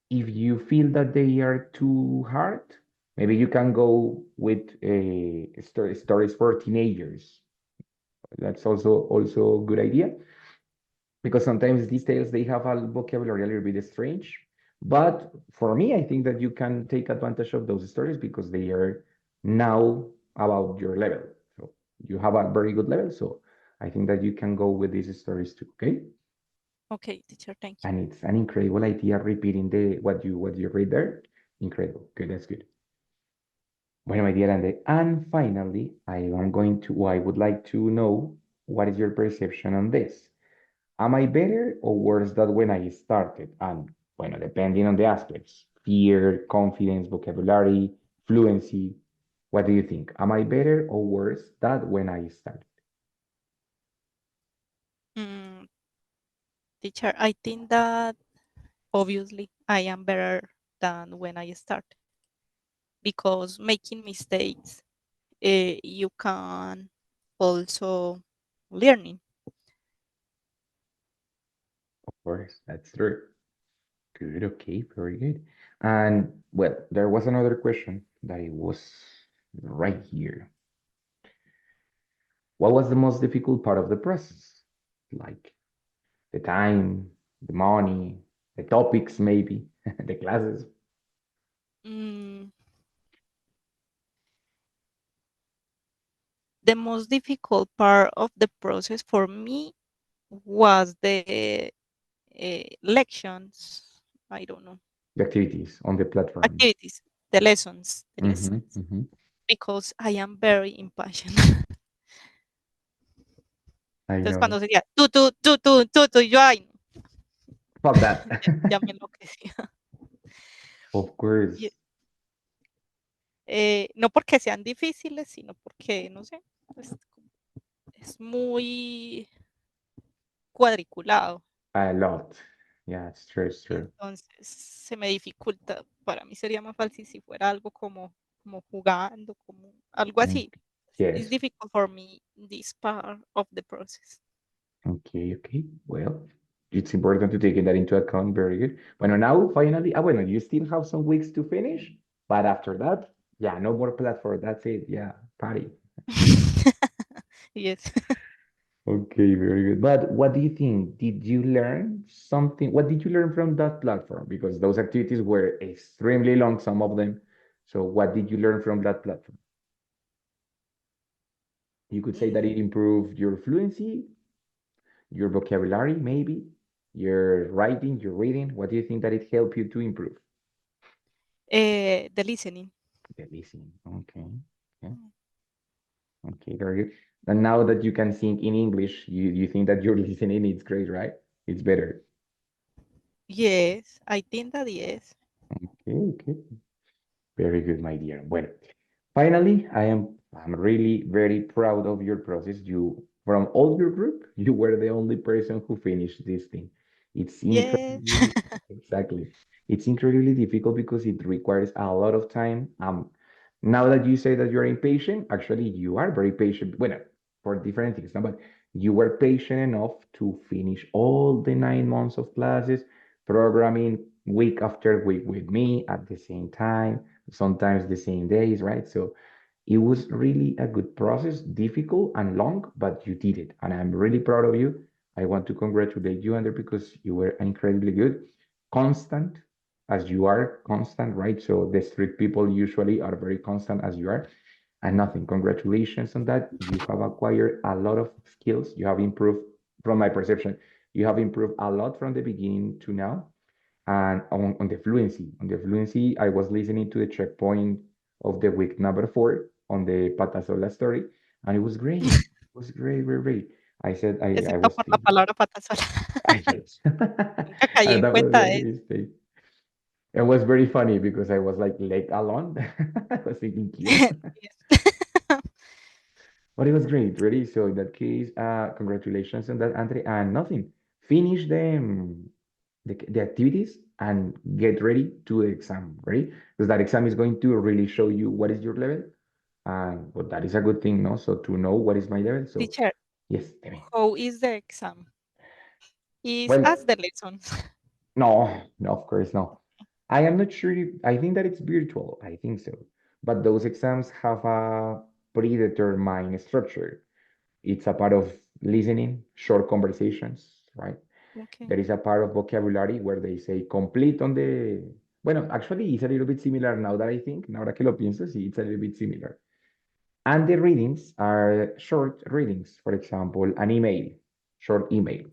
If you feel that they are too hard, maybe you can go with stories for teenagers. That's also a good idea, because sometimes these tales they have a vocabulary a little bit strange. But for me, I think that you can take advantage of those stories because they are now about your level. So you have a very good level. So I think that you can go with these stories too. Okay. Okay, teacher, thank you. And it's an incredible idea repeating the what you read there. Incredible. Good, that's good. Bueno, my dear Ande, and finally, I would like to know what is your perception on this. Am I better or worse than when I started? And bueno, depending on the aspects, fear, confidence, vocabulary, fluency. What do you think? Am I better or worse than when I started? Mm, teacher, I think that obviously I am better than when I started because making mistakes, you can also learning. Of course, that's true. Good, okay, very good. And well, there was another question that it was right here. What was the most difficult part of the process? Like the time, the money, the topics, maybe, the classes. Mm, the most difficult part of the process for me was the lections. I don't know, The activities on the platform. activities, the lessons, Mm-hmm, mm-hmm. because I am very impatient. I Entonces, know. cuando sería tú, yo, ay, Fuck that. ya me enloquecía. Of Y, course. no porque sean difíciles, sino porque, no sé, es muy cuadriculado. A lot. Yeah, it's true, it's true. Entonces, se me dificulta. Para mí sería más fácil si fuera algo como jugando, como algo Mm, así. It's yes. difficult for me, this part of the process. Okay, okay. Well, it's important to take that into account. Very good. Bueno, now finally, bueno, you still have some weeks to finish, but after that, yeah, no more platform. That's it. Yeah, party. Yes. Okay, very good. But what do you think? Did you learn something? What did you learn from that platform? Because those activities were extremely long, some of them. So what did you learn from that platform? You could say that it Mm, improved your fluency, your vocabulary, maybe, your writing, your reading. What do you think that it helped you to improve? the listening. The listening. Okay. Okay. Okay, very good. And now that you can sing in English, you think that your listening is great, right? It's better. Yes, I think that yes. Okay, okay. Very good, my dear. Bueno, finally, I'm really very proud of your process. You, from all your group, you were the only person who finished this thing. It's Yes. incredibly, exactly. It's incredibly difficult because it requires a lot of time. Now that you say that you're impatient, actually you are very patient. Well, for different things, no? But you were patient enough to finish all the 9 months of classes, programming week after week with me at the same time, sometimes the same days, right? So it was really a good process, difficult and long, but you did it. And I'm really proud of you. I want to congratulate you, Andrew, because you were incredibly good, constant as you are, constant, right? So the strict people usually are very constant as you are. And nothing, congratulations on that. You have acquired a lot of skills. You have improved, from my perception, you have improved a lot from the beginning to now. And on the fluency, I was listening to the checkpoint of the week number 4 on the Patasola story, and it was great. was great, great, great. I said I excepto was por la thinking. palabra patas sola. Yes. Nunca caí And en that was cuenta a de eso. mistake. It was very funny because I was like leg alone. I was thinking cute. Yes. But it was great, ready? So in that case, congratulations on that, Andre. And nothing. Finish the activities and get ready to the exam, ready? Because that exam is going to really show you what is your level. And but that is a good thing, no? So to know what is my level. So Teacher, yes, tell me. how is the exam? Is Well, as the lessons. no, no, of course no. I am not sure I think that it's virtual. I think so. But those exams have a predetermined structure. It's a part of listening, short conversations, right? Okay. There is a part of vocabulary where they say complete on the. Bueno, actually, it's a little bit similar now that I think. Now that que lo pienso, sí, it's a little bit similar. And the readings are short readings. For example, an email, short email,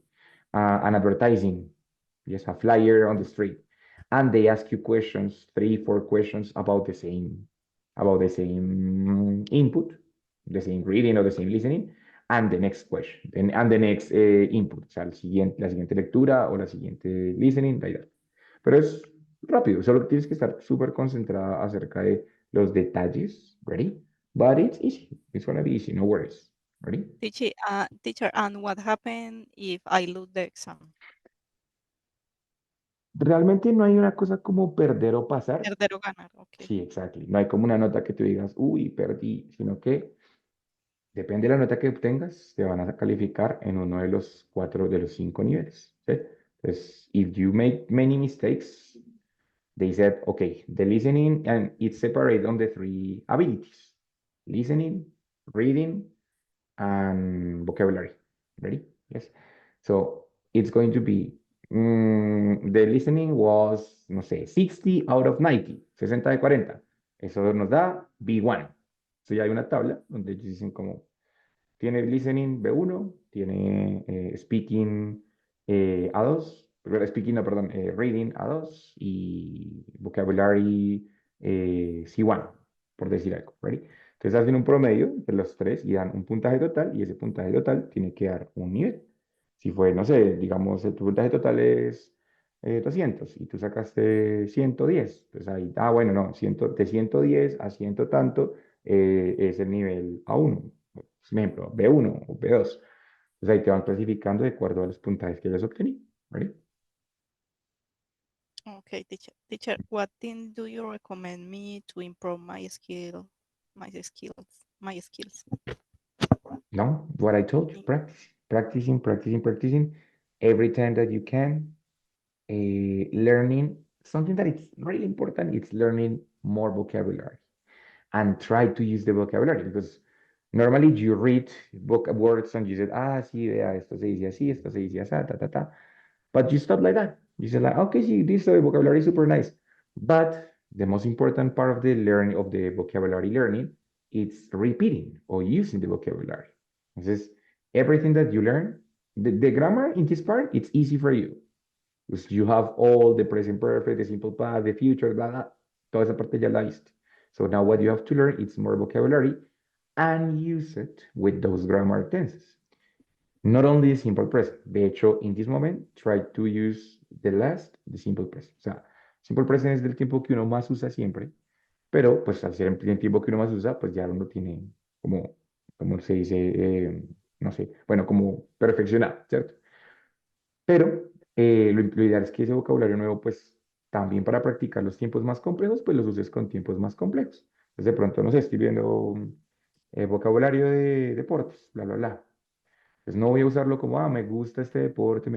an advertising, yes, a flyer on the street, and they ask you questions, three, four questions about the same input, the same reading or the same listening, and the next question, and the next input, o sea, la siguiente lectura o la siguiente listening, like that. Pero es rápido, solo tienes que estar súper concentrada acerca de los detalles, ¿ready? But it's easy. It's gonna be easy, no worries. ¿Ready? Teacher, and what happened if I lose the exam? Realmente no hay una cosa como perder o pasar. Perder o ganar, okay. Sí, exacto. No hay como una nota que tú digas, uy, perdí, sino que depende de la nota que obtengas, te van a calificar en uno de los cuatro, de los cinco niveles. ¿Sí? Entonces, if you make many mistakes, they said, okay, the listening, and it's separated on the three abilities: listening, reading, and vocabulary. Ready? Yes. So it's going to be, the listening was, no sé, 60 out of 90, 60 de 40. Eso nos da B1. So ya hay una tabla donde ellos dicen como, tiene listening B1, tiene speaking A2, speaking, no, perdón, reading A2 y vocabulary C1, por decir algo. ¿Ready? Entonces hacen un promedio de los tres y dan un puntaje total y ese puntaje total tiene que dar un nivel. Si fue, no sé, digamos, tu puntaje total es 200 y tú sacaste 110, entonces ahí, bueno, no, 100, de 110 a 100 tanto es el nivel A1, por ejemplo, B1 o B2. Entonces ahí te van clasificando de acuerdo a los puntajes que hayas obtenido, ¿vale? Okay, teacher, what thing do you recommend me to improve my skills? No, what I told you, practice, practicing, practicing, practicing every time that you can. Learning something that is really important. It's learning more vocabulary and try to use the vocabulary because normally you read words and you say, sí, vea, esto se dice así, esto se dice así, ta, ta, ta. But you stop like that. You say like, okay, see, this vocabulary is super nice. But the most important part of the learning of the vocabulary learning, it's repeating or using the vocabulary. Entonces, everything that you learn, the grammar in this part, it's easy for you. Because you have all the present perfect, the simple past, the future, blah, blah. Toda esa parte ya la viste. So now what you have to learn, it's more vocabulary and use it with those grammar tenses. Not only the simple present. De hecho, in this moment, try to use the last, the simple present. O sea, simple present es del tiempo que uno más usa siempre, pero pues al ser el tiempo que uno más usa, pues ya uno tiene como, como se dice, no sé, bueno, como perfeccionado, ¿cierto? Pero lo ideal es que ese vocabulario nuevo, pues también para practicar los tiempos más complejos, pues los uses con tiempos más complejos. Entonces de pronto, no sé, estoy viendo vocabulario de deportes, bla, bla, bla. Pues no voy a usarlo como, me gusta este deporte,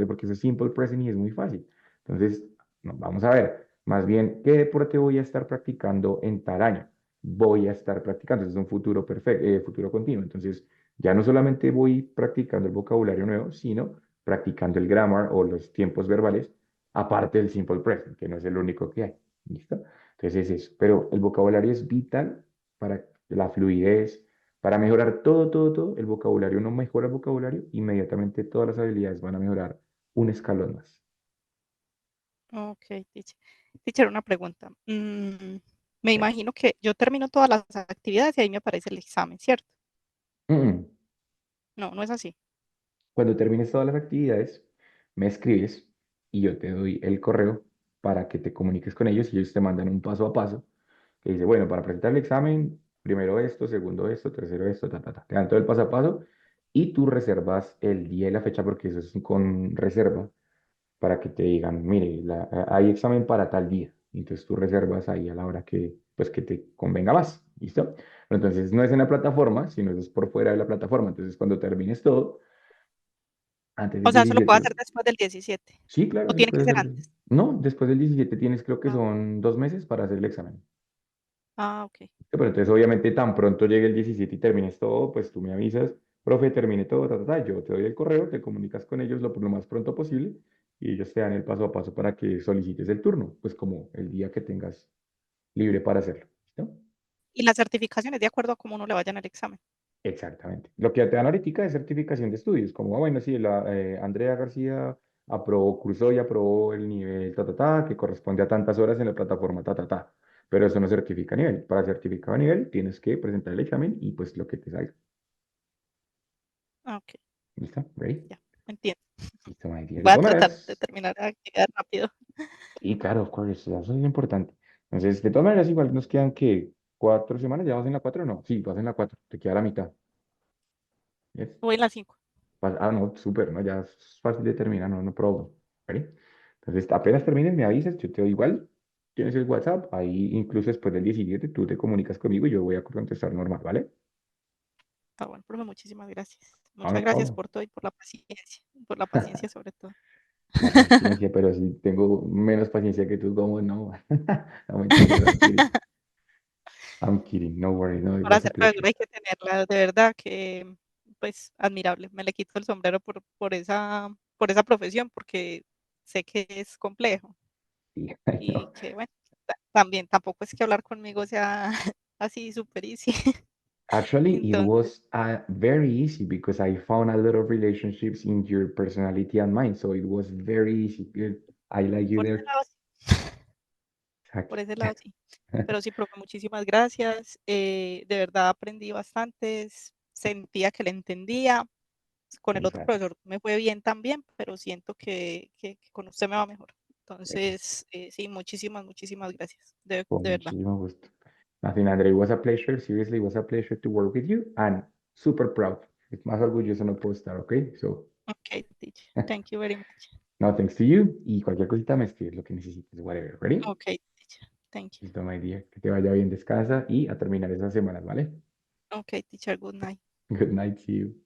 porque eso es simple present y es muy fácil. Entonces, no, vamos a ver, más bien, ¿qué deporte voy a estar practicando en tal año? Voy a estar practicando, es un futuro perfecto, futuro continuo. Entonces, ya no solamente voy practicando el vocabulario nuevo, sino practicando el grammar o los tiempos verbales, aparte del simple present, que no es el único que hay. ¿Listo? Entonces es eso. Pero el vocabulario es vital para la fluidez, para mejorar todo, todo, todo, el vocabulario. Uno mejora el vocabulario, inmediatamente todas las habilidades van a mejorar un escalón más. Okay, teacher. Teacher, una pregunta. Me imagino que yo termino todas las actividades y ahí me aparece el examen, ¿cierto? Mm, mm. No, no es así. Cuando termines todas las actividades, me escribes y yo te doy el correo para que te comuniques con ellos y ellos te mandan un paso a paso que dice, bueno, para presentar el examen, primero esto, segundo esto, tercero esto, ta, ta, ta. Te dan todo el paso a paso y tú reservas el día y la fecha porque eso es con reserva para que te digan, mire, hay examen para tal día. Entonces tú reservas ahí a la hora que, pues, que te convenga más. ¿Listo? Pero entonces no es en la plataforma, sino es por fuera de la plataforma. Entonces cuando termines todo, antes O del sea, eso lo puedo hacer 17, después del 17. sí, O claro, se tiene puede que ser hacer. antes. No, después del 17 tienes, creo que Ah, son 2 meses para hacer el examen. ok. Pero entonces, obviamente, tan pronto llegue el 17 y termines todo, pues tú me avisas, profe, termine todo, ta, ta, ta, yo te doy el correo, te comunicas con ellos lo más pronto posible y ellos te dan el paso a paso para que solicites el turno, pues como el día que tengas libre para hacerlo. ¿Listo? Y la certificación es de acuerdo a cómo uno le vaya en el examen. Exactamente. Lo que te dan ahorita es certificación de estudios, como, bueno, sí, Andrea García aprobó, cursó y aprobó el nivel, ta, ta, ta, que corresponde a tantas horas en la plataforma, ta, ta, ta. Pero eso no certifica nivel. Para certificar a nivel tienes que presentar el examen y pues lo que te salga. Ah, ok, ¿Listo? ¿Ready? ya, entiendo. Listo, my dear. De Voy a todas tratar de maneras, terminar la actividad rápido. y claro, of course, eso es importante. Entonces, de todas maneras, igual nos quedan que 4 semanas, ¿ya vas en la 4 o no? Sí, vas en la 4, te queda la mitad. ¿Yes? Voy en las 5. No, súper, ¿no? Ya es fácil de terminar, no, no problem. ¿Ready? Entonces, apenas termines, me avisas, yo te doy igual. Tienes el WhatsApp, ahí incluso después del 17 tú te comunicas conmigo y yo voy a contestar normal, ¿vale? Ah, bueno, profe, muchísimas gracias. No, Muchas no gracias problem. por todo y por la paciencia sobre todo. La paciencia, pero si tengo menos paciencia que tú, ¿cómo no? No, mentiras, I'm kidding. I'm kidding, no worries, no, it Para was a ser pleasure. profesora hay que tenerla, de verdad que, pues, admirable. Me le quito el sombrero por esa profesión, porque sé que es complejo Sí, I y know. que, bueno, también tampoco es que hablar conmigo sea así súper easy. Actually, it Entonces, was very easy because I found a lot of relationships in your personality and mine, so it was very easy. Good. I like you por ese there. lado sí, por Exactly. ese lado sí. Pero sí, profe, muchísimas gracias. De verdad aprendí bastante, sentía que le entendía. Con el otro Exactly. profesor me fue bien también, pero siento que con usted me va mejor. Great. Entonces, sí, muchísimas gracias, Con de verdad. muchísimo gusto. Nothing, Andre, it was a pleasure. Seriously, it was a pleasure to work with you and super proud. Es más orgulloso no puedo estar, okay? So, Ok, teacher. Thank you very much. no, thanks to you. Y cualquier cosita me escribes lo que necesites, whatever. Ready? Ok, teacher. Thank you. Listo, my dear. Que te vaya bien, descansa y a terminar esas semanas, ¿vale? Ok, teacher, good night. Good night, see you.